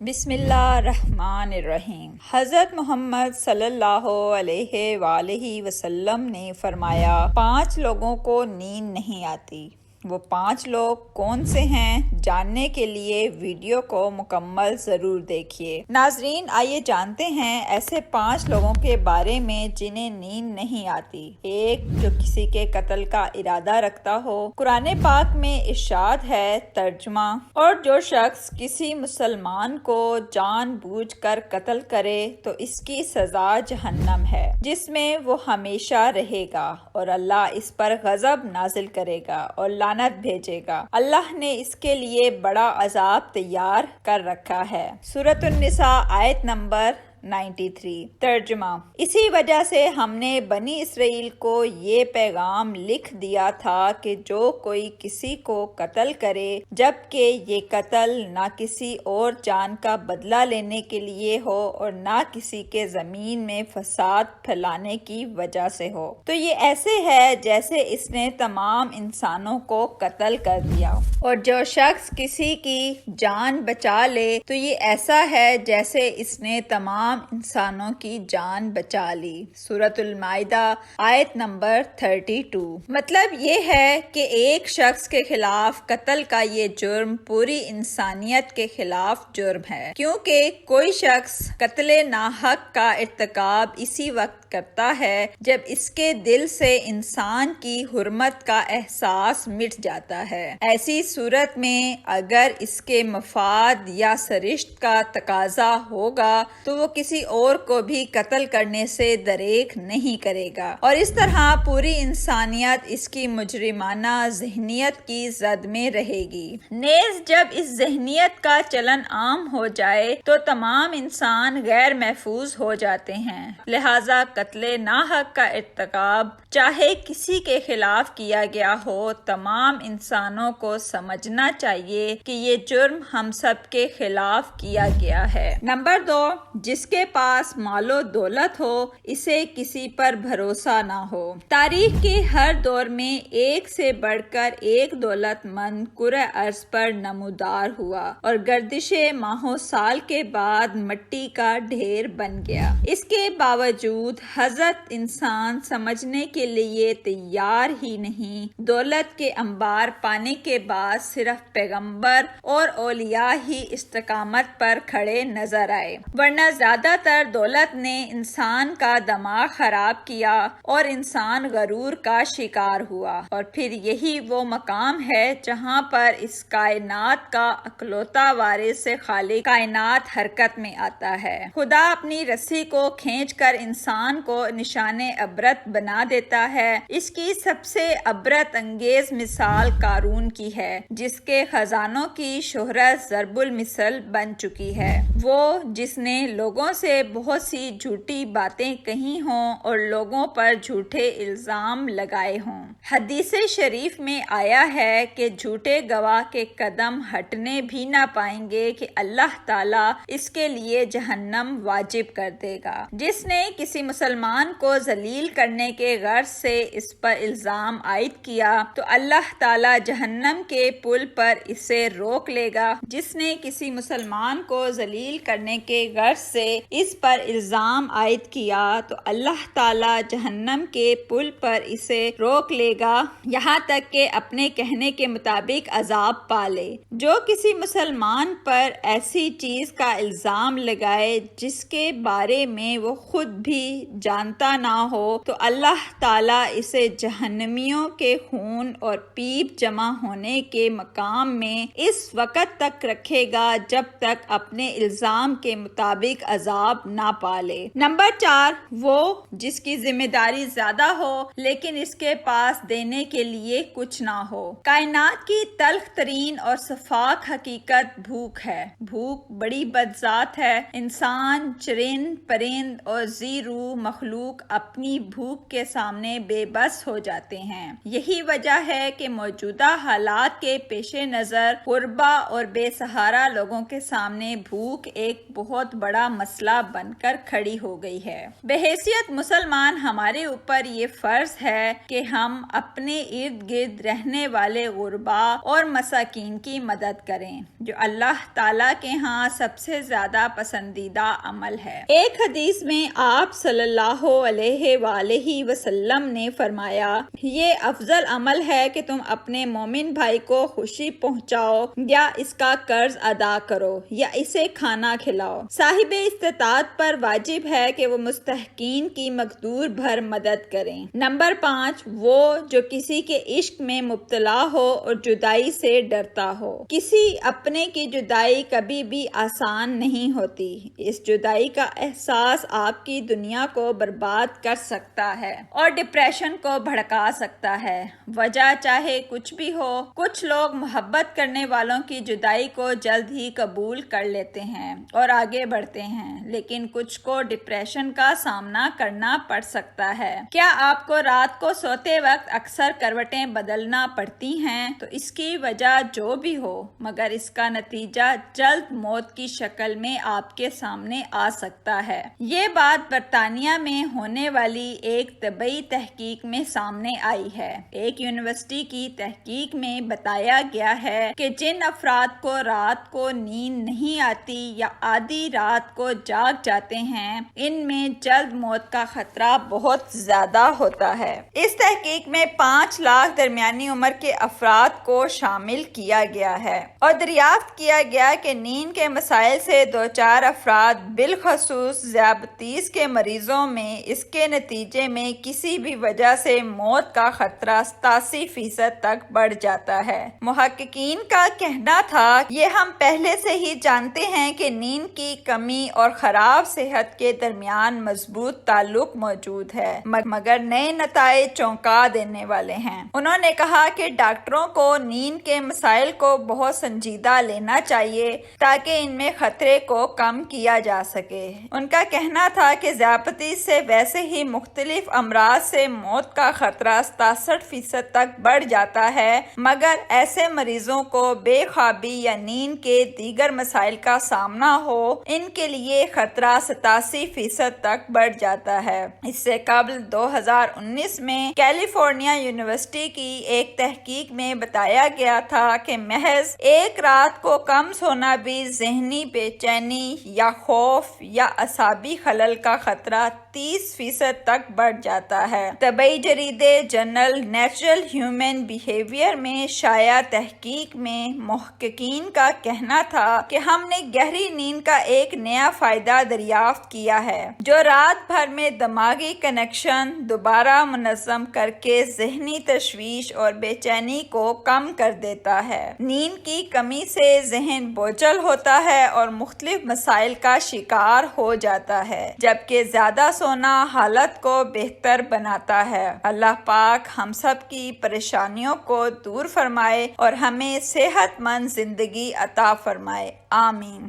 بسم اللہ الرحمن الرحیم۔ حضرت محمد صلی اللہ علیہ وآلہ وسلم نے فرمایا 5 لوگوں کو نیند نہیں آتی۔ وہ 5 لوگ کون سے ہیں جاننے کے لیے ویڈیو کو مکمل ضرور دیکھیے۔ ناظرین، آئیے جانتے ہیں ایسے 5 لوگوں کے بارے میں جنہیں نیند نہیں آتی۔ 1، جو کسی کے قتل کا ارادہ رکھتا ہو۔ قرآن پاک میں ارشاد ہے، ترجمہ، اور جو شخص کسی مسلمان کو جان بوجھ کر قتل کرے تو اس کی سزا جہنم ہے، جس میں وہ ہمیشہ رہے گا، اور اللہ اس پر غضب نازل کرے گا اور لعنت بھیجے گا۔ اللہ نے اس کے لیے بڑا عذاب تیار کر رکھا ہے۔ سورۃ النساء آیت نمبر 93۔ ترجمہ، اسی وجہ سے ہم نے بنی اسرائیل کو یہ پیغام لکھ دیا تھا کہ جو کوئی کسی کو قتل کرے جبکہ یہ قتل نہ کسی اور جان کا بدلہ لینے کے لیے ہو اور نہ کسی کے زمین میں فساد پھیلانے کی وجہ سے ہو، تو یہ ایسے ہے جیسے اس نے تمام انسانوں کو قتل کر دیا، اور جو شخص کسی کی جان بچا لے تو یہ ایسا ہے جیسے اس نے تمام انسانوں کی جان بچا لی۔ سورۃ المائدہ آیت نمبر 32۔ مطلب یہ ہے کہ ایک شخص کے خلاف قتل کا یہ جرم پوری انسانیت کے خلاف جرم ہے، کیونکہ کوئی شخص قتل ناحق کا ارتکاب اسی وقت کرتا ہے جب اس کے دل سے انسان کی حرمت کا احساس مٹ جاتا ہے۔ ایسی صورت میں اگر اس کے مفاد یا سرشت کا تقاضا ہوگا تو وہ کسی اور کو بھی قتل کرنے سے دریغ نہیں کرے گا، اور اس طرح پوری انسانیت اس کی مجرمانہ ذہنیت کی زد میں رہے گی۔ نیز جب اس ذہنیت کا چلن عام ہو جائے تو تمام انسان غیر محفوظ ہو جاتے ہیں۔ لہٰذا قتل ناحق کا ارتکاب چاہے کسی کے خلاف کیا گیا ہو، تمام انسانوں کو سمجھنا چاہیے کہ یہ جرم ہم سب کے خلاف کیا گیا ہے۔ نمبر 2، جس کے پاس مال و دولت ہو اسے کسی پر بھروسہ نہ ہو۔ تاریخ کے ہر دور میں ایک سے بڑھ کر ایک دولت مند کرۂ ارض پر نمودار ہوا اور گردش ماہ و سال کے بعد مٹی کا ڈھیر بن گیا۔ اس کے باوجود حضرت انسان سمجھنے کے لیے تیار ہی نہیں۔ دولت کے انبار پانے کے بعد صرف پیغمبر اور اولیاء ہی استقامت پر کھڑے نظر آئے، ورنہ زیادہ تر دولت نے انسان کا دماغ خراب کیا اور انسان غرور کا شکار ہوا، اور پھر یہی وہ مقام ہے جہاں پر اس کائنات کا اکلوتا وارث خالق کائنات حرکت میں آتا ہے۔ خدا اپنی رسی کو کھینچ کر انسان کو نشان عبرت بنا دیتا ہے۔ اس کی سب سے عبرت انگیز مثال قارون کی ہے، جس کے خزانوں کی شہرت ضرب المثل بن چکی ہے۔ وہ جس نے لوگوں سے بہت سی جھوٹی باتیں کہی ہوں اور لوگوں پر جھوٹے الزام لگائے ہوں۔ حدیث شریف میں آیا ہے کہ جھوٹے گواہ کے قدم ہٹنے بھی نہ پائیں گے کہ اللہ تعالیٰ اس کے لیے جہنم واجب کر دے گا۔ جس نے کسی مسلمان کو ذلیل کرنے کے غرض سے اس پر الزام عائد کیا تو اللہ تعالیٰ جہنم کے پل پر اسے روک لے گا۔ جس نے کسی مسلمان کو ذلیل کرنے کے غرض سے اس پر الزام عائد کیا تو اللہ تعالیٰ جہنم کے پل پر اسے روک لے گا، یہاں تک کہ اپنے کہنے کے مطابق عذاب پالے۔ جو کسی مسلمان پر ایسی چیز کا الزام لگائے جس کے بارے میں وہ خود بھی جانتا نہ ہو تو اللہ تعالیٰ اسے جہنمیوں کے خون اور پیپ جمع ہونے کے مقام میں اس وقت تک رکھے گا جب تک اپنے الزام کے مطابق عذاب نہ پالے۔ نمبر 4، وہ جس کی ذمہ داری زیادہ ہو لیکن اس کے پاس دینے کے لیے کچھ نہ ہو۔ کائنات کی تلخ ترین اور شفاف حقیقت بھوک ہے۔ بھوک بڑی بدذات ہے۔ انسان، چرند، پرند اور زی روح مخلوق اپنی بھوک کے سامنے بے بس ہو جاتے ہیں۔ یہی وجہ ہے کہ موجودہ حالات کے پیش نظر غربا اور بے سہارا لوگوں کے سامنے بھوک ایک بہت بڑا مسئلہ بن کر کھڑی ہو گئی ہے۔ بحیثیت مسلمان ہمارے اوپر یہ فرض ہے کہ ہم اپنے ارد گرد رہنے والے غربا اور مساکین کی مدد کریں، جو اللہ تعالیٰ کے ہاں سب سے زیادہ پسندیدہ عمل ہے۔ ایک حدیث میں آپ صلی اللہ علیہ وآلہ وسلم نے فرمایا، یہ افضل عمل ہے کہ تم اپنے مومن بھائی کو خوشی پہنچاؤ یا اس کا قرض ادا کرو یا اسے کھانا کھلاؤ۔ صاحب استطاعت پر واجب ہے کہ وہ مستحقین کی مقدور بھر مدد کریں۔ نمبر 5، وہ جو کسی کے عشق میں مبتلا ہو اور جدائی سے ڈرتا ہو۔ کسی اپنے کی جدائی کبھی بھی آسان نہیں ہوتی۔ اس جدائی کا احساس آپ کی دنیا کو برباد کر سکتا ہے اور ڈپریشن کو بھڑکا سکتا ہے۔ وجہ چاہے کچھ بھی ہو، کچھ لوگ محبت کرنے والوں کی جدائی کو جلد ہی قبول کر لیتے ہیں اور آگے بڑھتے ہیں، لیکن کچھ کو ڈپریشن کا سامنا کرنا پڑ سکتا ہے۔ کیا آپ کو رات کو سوتے وقت اکثر کروٹیں بدلنا پڑتی ہیں؟ تو اس کی وجہ جو بھی ہو، مگر اس کا نتیجہ جلد موت کی شکل میں آپ کے سامنے آ سکتا ہے۔ یہ بات برطانیہ میں ہونے والی ایک طبی تحقیق میں سامنے آئی ہے۔ ایک یونیورسٹی کی تحقیق میں بتایا گیا ہے کہ جن افراد کو رات کو نیند نہیں آتی یا آدھی رات کو جاگ جاتے ہیں، ان میں جلد موت کا خطرہ بہت زیادہ ہوتا ہے۔ اس تحقیق میں 5 لاکھ درمیانی عمر کے افراد کو شامل کیا گیا ہے اور دریافت کیا گیا کہ نیند کے مسائل سے دوچار افراد، بالخصوص ذیابیطس کے مریضوں میں، اس کے نتیجے میں کسی بھی وجہ سے موت کا خطرہ 87% تک بڑھ جاتا ہے۔ محققین کا کہنا تھا، یہ ہم پہلے سے ہی جانتے ہیں کہ نیند کی کمی اور خراب صحت کے درمیان مضبوط تعلق موجود ہے، مگر نئے نتائج چونکا دینے والے ہیں۔ انہوں نے کہا کہ ڈاکٹروں کو نیند کے مسائل کو بہت سنجیدہ لینا چاہیے تاکہ ان میں خطرے کو کم کیا جا سکے۔ ان کا کہنا تھا کہ ذیابیطس سے ویسے ہی مختلف امراض سے موت کا خطرہ 67% تک بڑھ جاتا ہے، مگر ایسے مریضوں کو بے خوابی یا نیند کے دیگر مسائل کا سامنا ہو، ان کے لیے خطرہ 87% تک بڑھ جاتا ہے۔ اس سے قبل 2019 میں کیلیفورنیا یونیورسٹی کی ایک تحقیق میں بتایا گیا تھا کہ محض ایک رات کو کم سونا بھی ذہنی بے چینی یا خوف یا اعصابی خلل کا خطرہ 30% تک بڑھ جاتا ہے۔ طبی جریدے جرنل نیچرل ہیومن بیہیویئر میں شائع تحقیق میں محققین کا کہنا تھا کہ ہم نے گہری نیند کا ایک نیا فائدہ دریافت کیا ہے، جو رات بھر میں دماغی کنیکشن دوبارہ منظم کر کے ذہنی تشویش اور بے چینی کو کم کر دیتا ہے۔ نیند کی کمی سے ذہن بوجھل ہوتا ہے اور مختلف مسائل کا شکار ہو جاتا ہے، جبکہ زیادہ سونا حالت کو بہتر بناتا ہے۔ اللہ پاک ہم سب کی پریشانیوں کو دور فرمائے اور ہمیں صحت مند زندگی عطا فرمائے، آمین۔